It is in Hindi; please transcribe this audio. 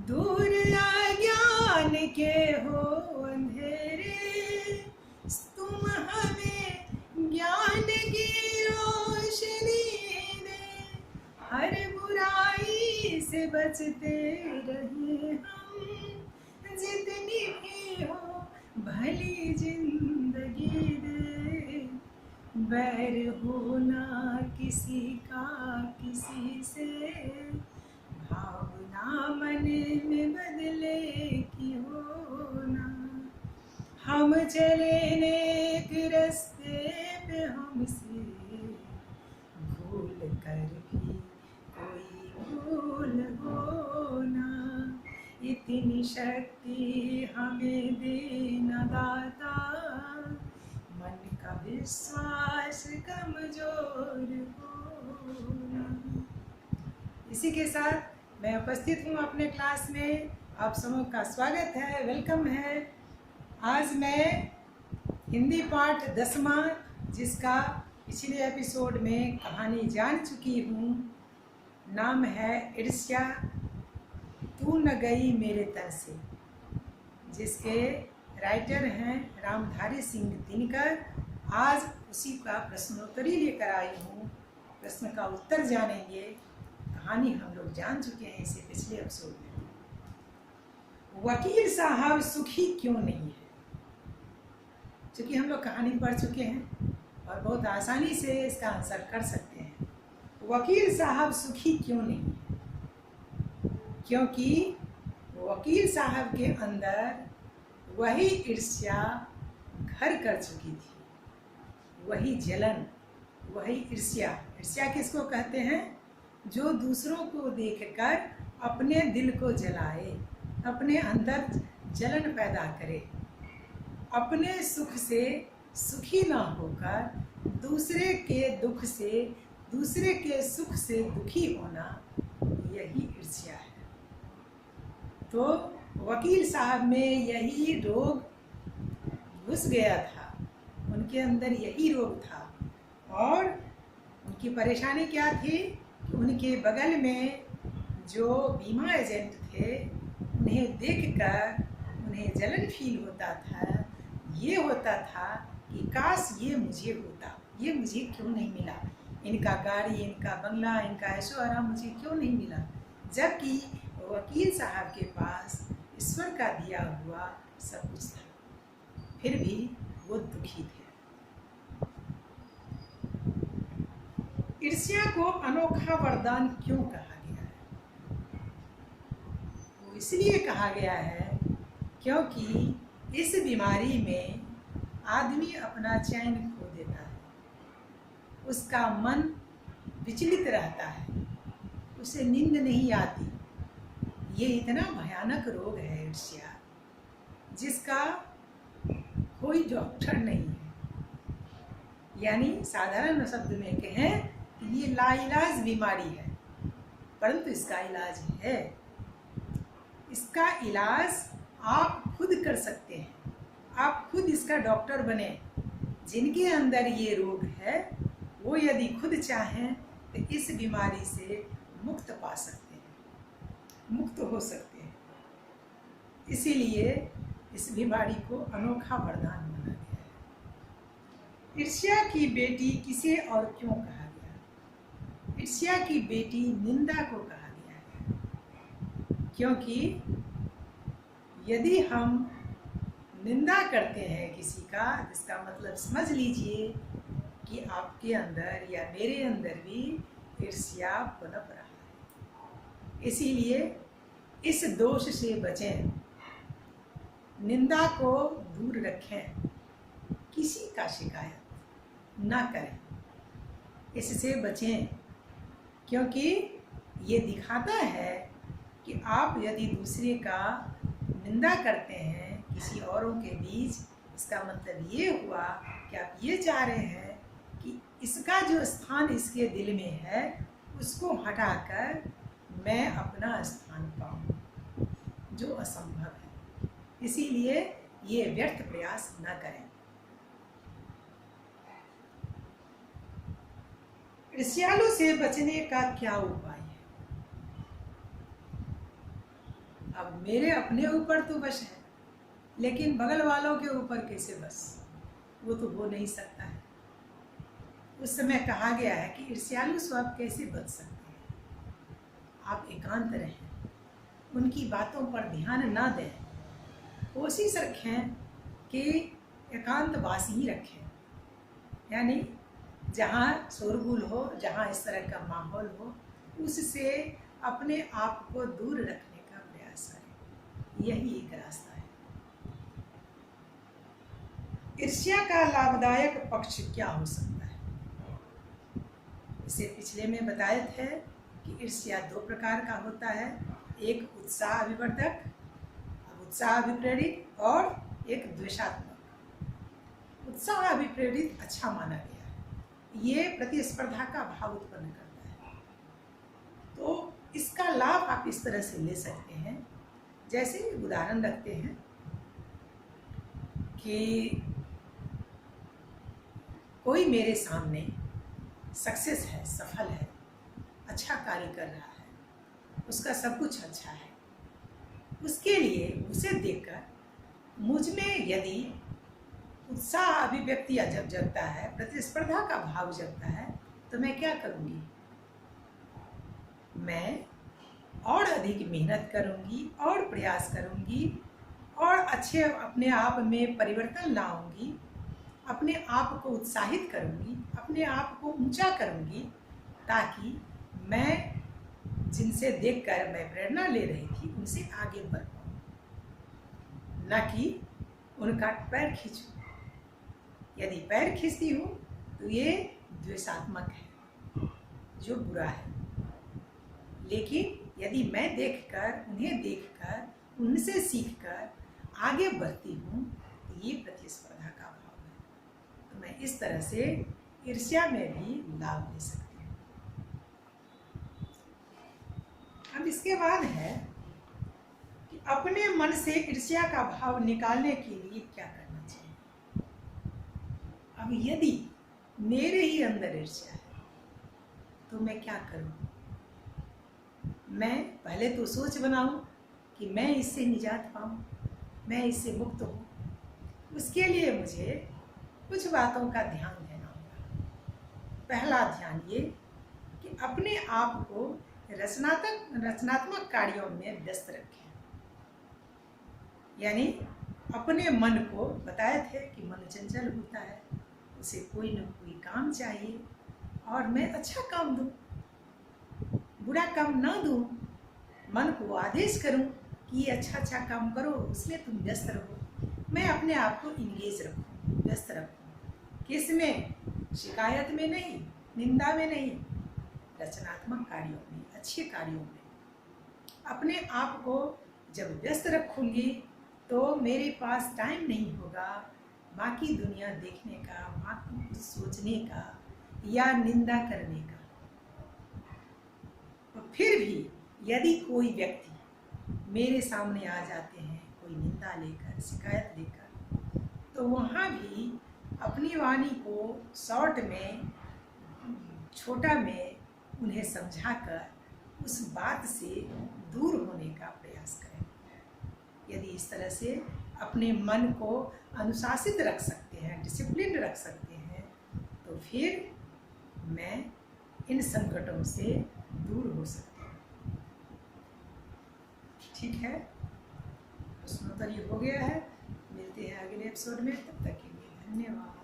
दूर अज्ञान के हो अंधेरे, तुम हमें ज्ञान की रोशनी दे। हर बुराई से बचते रहे हम, जितनी भी हो भली जिंदगी दे। बैर हो ना किसी का किसी से, भावना मन में बदले की हो ना। हम चले नेक रास्ते पे हमसे, भूल कर भी कोई भूल हो ना। इतनी शक्ति हमें देना दाता, मन का विश्वास कमजोर हो ना। इसी के साथ मैं उपस्थित हूँ अपने क्लास में। आप सबों का स्वागत है, वेलकम है। आज मैं हिंदी पाठ 10वां, जिसका पिछले एपिसोड में कहानी जान चुकी हूँ, नाम है ईर्ष्या तू न गई मेरे तर से, जिसके राइटर हैं रामधारी सिंह दिनकर। आज उसी का प्रश्नोत्तरी लेकर आई हूँ, प्रश्न का उत्तर जानेंगे। कहानी हम लोग जान चुके हैं इसे पिछले एपिसोड में। वकील साहब सुखी क्यों नहीं है? क्योंकि हम लोग कहानी पढ़ चुके हैं और बहुत आसानी से इसका आंसर कर सकते हैं। वकील साहब सुखी क्यों नहीं है? क्योंकि वकील साहब के अंदर वही ईर्ष्या घर कर चुकी थी, वही जलन, वही ईर्ष्या। ईर्ष्या किसको कहते हैं? जो दूसरों को देखकर अपने दिल को जलाए, अपने अंदर जलन पैदा करे, अपने सुख से सुखी ना होकर दूसरे के दुख से, दूसरे के सुख से दुखी होना, यही ईर्ष्या है। तो वकील साहब में यही रोग घुस गया था, उनके अंदर यही रोग था। और उनकी परेशानी क्या थी? उनके बगल में जो बीमा एजेंट थे, उन्हें देखकर उन्हें जलन फील होता था। ये होता था कि काश ये मुझे होता, ये मुझे क्यों नहीं मिला, इनका गाड़ी, इनका बंगला, इनका ऐशो आराम मुझे क्यों नहीं मिला। जबकि वकील साहब के पास ईश्वर का दिया हुआ सब कुछ था, फिर भी वो दुखी थे। ईर्ष्या को अनोखा वरदान क्यों कहा गया है? वो इसलिए कहा गया है क्योंकि इस बीमारी में आदमी अपना चैन खो देता है, उसका मन विचलित रहता है, उसे नींद नहीं आती। ये इतना भयानक रोग है ईर्ष्या, जिसका कोई डॉक्टर नहीं है। यानी साधारण शब्द में कहें कि ये लाइलाज बीमारी है, परंतु इसका इलाज है। इसका इलाज आप खुद कर सकते हैं, आप खुद इसका डॉक्टर बने। जिनके अंदर ये रोग है, वो यदि खुद चाहें तो इस बीमारी से मुक्त पा सकते हैं, मुक्त हो सकते हैं। इसीलिए इस बीमारी को अनोखा वरदान माना गया है। ईर्ष्या की बेटी किसे और क्यों कहा गया? ईर्ष्या की बेटी निंदा को कहा गया है, क्योंकि यदि हम निंदा करते हैं किसी का, जिसका मतलब समझ लीजिए कि आपके अंदर या मेरे अंदर भी ईर्ष्या पनप रहा है। इसीलिए इस दोष से बचें, निंदा को दूर रखें, किसी का शिकायत ना करें, इससे बचें। क्योंकि ये दिखाता है कि आप यदि दूसरे का निंदा करते हैं किसी औरों के बीच, इसका मतलब ये हुआ कि आप ये चाह रहे हैं कि इसका जो स्थान इसके दिल में है, उसको हटाकर मैं अपना स्थान पाऊँ, जो असंभव है। इसीलिए ये व्यर्थ प्रयास न करें। ईर्ष्यालु से बचने का क्या उपाय है? अब मेरे अपने ऊपर तो बस है, लेकिन बगल वालों के ऊपर कैसे बस, वो तो हो नहीं सकता है। उस समय कहा गया है कि ईर्ष्यालु स्वभाव कैसे बच सकते हैं। आप एकांत रहें, उनकी बातों पर ध्यान ना दें, कोशिश रखें कि एकांतवास ही रखें, यानी जहाँ शोरगुल हो, जहाँ इस तरह का माहौल हो, उससे अपने आप को दूर रखने का प्रयास करें। यही एक रास्ता है। ईर्ष्या का लाभदायक पक्ष क्या हो सकता है? इसे पिछले में बताए थे कि ईर्ष्या दो प्रकार का होता है, एक उत्साह अभिवर्धक, उत्साह अभिप्रेरित, और एक द्वेषात्मक। उत्साह अभिप्रेरित अच्छा माना गया है, ये प्रतिस्पर्धा का भाव उत्पन्न करता है। तो इसका लाभ आप इस तरह से ले सकते हैं, जैसे उदाहरण रखते हैं कि कोई मेरे सामने सक्सेस है, सफल है, अच्छा कार्य कर रहा है, उसका सब कुछ अच्छा है, उसके लिए उसे देखकर मुझ में यदि उत्साह अभिव्यक्ति जब जगता है, प्रतिस्पर्धा का भाव जगता है, तो मैं क्या करूँगी? मैं और अधिक मेहनत करूँगी और प्रयास करूँगी और अच्छे अपने आप में परिवर्तन लाऊंगी, अपने आप को उत्साहित करूँगी, अपने आप को ऊंचा करूँगी, ताकि मैं जिनसे देखकर मैं प्रेरणा ले रही थी उनसे आगे बढ़ पाऊँ, न कि उनका पैर खींचूं। यदि पैर खींचती हूँ तो ये द्वेषात्मक है, जो बुरा है। लेकिन यदि मैं उन्हें देखकर, उनसे सीखकर आगे बढ़ती हूँ, तो ये प्रतिस्पर्धा का भाव है। तो मैं इस तरह से ईर्ष्या में भी लाभ ले सकती हूँ। अब इसके बाद है कि अपने मन से ईर्ष्या का भाव निकालने के लिए क्या करना चाहिए। अब यदि मेरे ही अंदर ईर्ष्या है तो मैं क्या करूं? मैं पहले तो सोच बनाऊं कि मैं इससे निजात पाऊं, मैं इससे मुक्त हूं। उसके लिए मुझे कुछ बातों का ध्यान देना होगा। पहला ध्यान ये कि अपने आप को रचनात्मक कार्यों में व्यस्त रखें। यानी अपने मन को, बताए थे कि मन चंचल होता है, उसे कोई न कोई काम चाहिए, और मैं अच्छा काम दूं, बुरा काम ना दूं। मन को आदेश करूं कि ये अच्छा काम करो, उसमें तुम व्यस्त रहो। मैं अपने आप को इंगेज रखूं, व्यस्त रखूं। किस में? शिकायत में नहीं, निंदा में नहीं, रचनात्मक कार्यों में, अच्छे कार्यों में। अपने आप को जब व्यस्त रखूंगी तो मेरे पास टाइम नहीं होगा बाकी दुनिया देखने का, बाकी कुछ सोचने का या निंदा करने का। तो फिर भी यदि कोई व्यक्ति मेरे सामने आ जाते हैं, कोई निंदा लेकर, शिकायत लेकर, तो वहाँ भी अपनी वाणी को शॉर्ट में, छोटा में उन्हें समझाकर उस बात से दूर होने का प्रयास करें। यदि इस तरह से अपने मन को अनुशासित रख सकते हैं, डिसिप्लिन रख सकते हैं, तो फिर मैं इन संकटों से दूर हो सकती हूँ। ठीक है, प्रश्नोत्तर ये हो गया है। मिलते हैं अगले एपिसोड में, तब तक के लिए धन्यवाद।